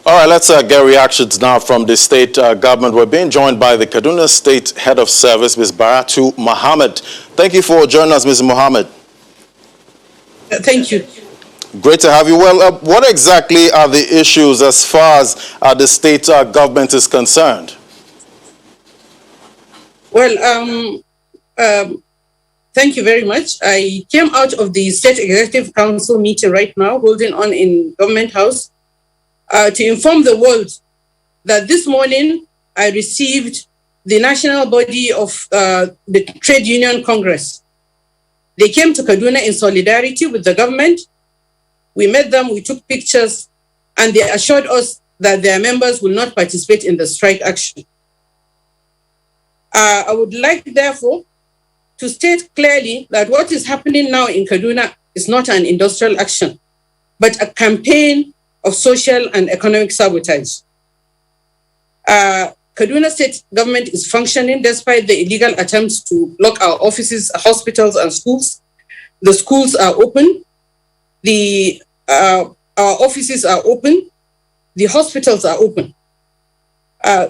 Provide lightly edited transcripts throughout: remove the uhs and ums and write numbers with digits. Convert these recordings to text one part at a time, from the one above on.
All right, let's get reactions now from the state government. We're being joined by the Kaduna State Head of Service, Ms. Baratu Mohammed. Thank you for joining us, Ms. Mohammed. Thank you. Great to have you. Well, what exactly are the issues as far as the state government is concerned? Well, thank you very much. I came out of the State Executive Council meeting right now, holding on in Government House, to inform the world that this morning I received the national body of the Trade Union Congress. They came to Kaduna in solidarity with the government. We met them, we took pictures, and they assured us that their members will not participate in the strike action. I would like, therefore, to state clearly that what is happening now in Kaduna is not an industrial action, but a campaign of social and economic sabotage. Kaduna state government is functioning despite the illegal attempts to block our offices, hospitals, and schools. The schools are open. Our offices are open. The hospitals are open.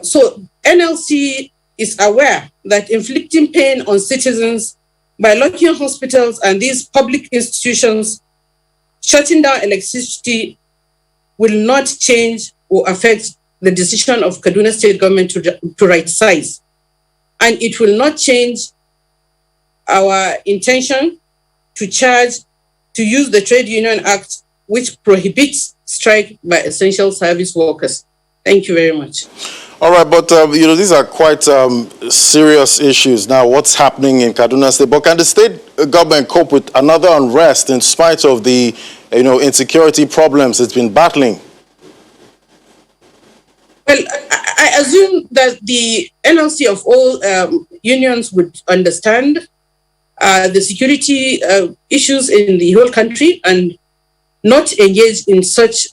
So NLC is aware that inflicting pain on citizens by locking hospitals and these public institutions, shutting down electricity, will not change or affect the decision of Kaduna state government to right size. And it will not change our intention to use the Trade Union Act, which prohibits strike by essential service workers. Thank you very much. All right, but these are quite serious issues. Now, what's happening in Kaduna State? But can the state government cope with another unrest in spite of the insecurity problems it's been battling? Well, I assume that the NLC of all unions would understand the security issues in the whole country and not engage in such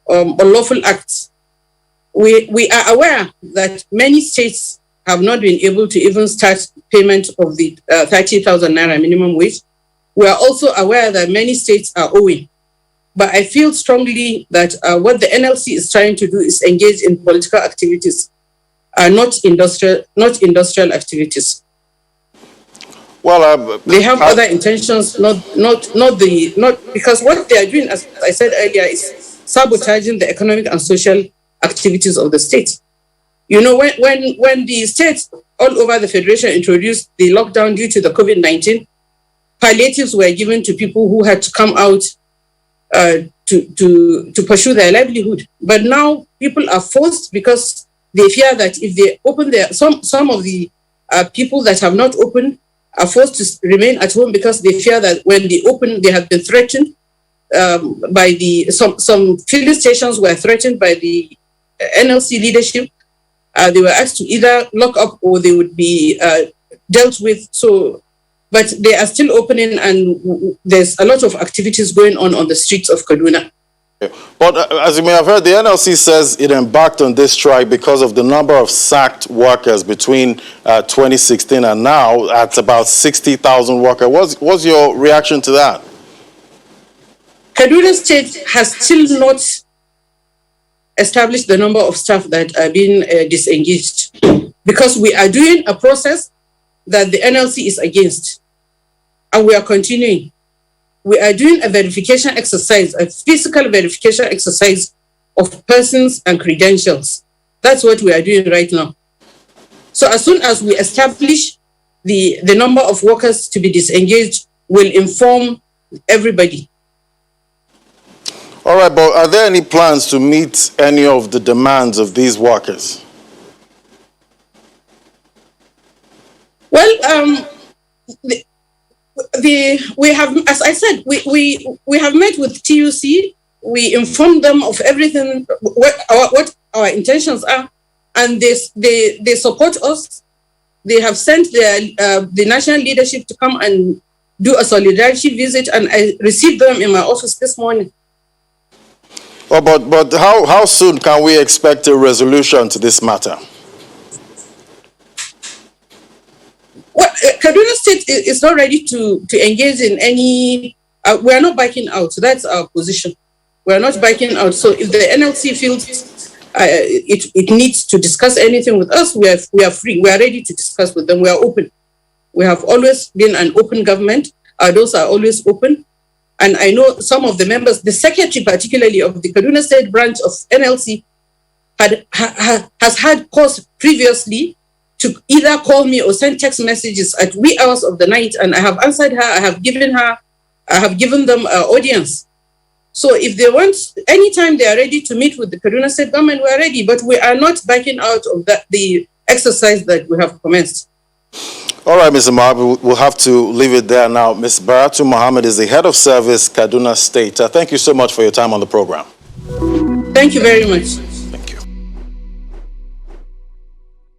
unlawful acts. We are aware that many states have not been able to even start payment of the 30,000 naira minimum wage. We are also aware that many states are owing. But I feel strongly that what the NLC is trying to do is engage in political activities, not industrial activities. Well, they have other intentions, not because what they are doing, as I said earlier, is sabotaging the economic and social activities of the state. You know, when the states all over the federation introduced the lockdown due to the COVID-19, palliatives were given to people who had to come out to pursue their livelihood. But now people are forced because they fear that if they open some of the people that have not opened are forced to remain at home because they fear that when they open, they have been threatened by some filling stations were threatened by the NLC leadership. They were asked to either lock up or they would be dealt with. So, but they are still opening, and there's a lot of activities going on the streets of Kaduna. But as you may have heard, the NLC says it embarked on this strike because of the number of sacked workers between 2016 and now at about 60,000 workers. What's your reaction to that? Kaduna State has still not established the number of staff that are being disengaged because we are doing a process that the NLC is against, and we are continuing. We are doing a verification exercise, a physical verification exercise of persons and credentials. That's what we are doing right now. So as soon as we establish the number of workers to be disengaged, we'll inform everybody. All right, but are there any plans to meet any of the demands of these workers? Well, we have, as I said, we have met with TUC. We informed them of everything, what our intentions are, and they support us. They have sent the national leadership to come and do a solidarity visit, and I received them in my office this morning. Well, but how soon can we expect a resolution to this matter? Well, Kaduna State is not ready to engage in any. We are not backing out. That's our position. We are not backing out. So if the NLC feels it needs to discuss anything with us, we are free. We are ready to discuss with them. We are open. We have always been an open government. Our doors are always open. And I know some of the members, the secretary particularly of the Kaduna State branch of NLC, has had cause previously to either call me or send text messages at wee hours of the night, and I have answered her. I have given them audience. So if they want, anytime they are ready to meet with the Kaduna State government, we are ready. But we are not backing out of the exercise that we have commenced. All right, Mr. Mahab, we'll have to leave it there now. Ms. Baratu Mohammed is the head of service, Kaduna State. Thank you so much for your time on the program. Thank you very much.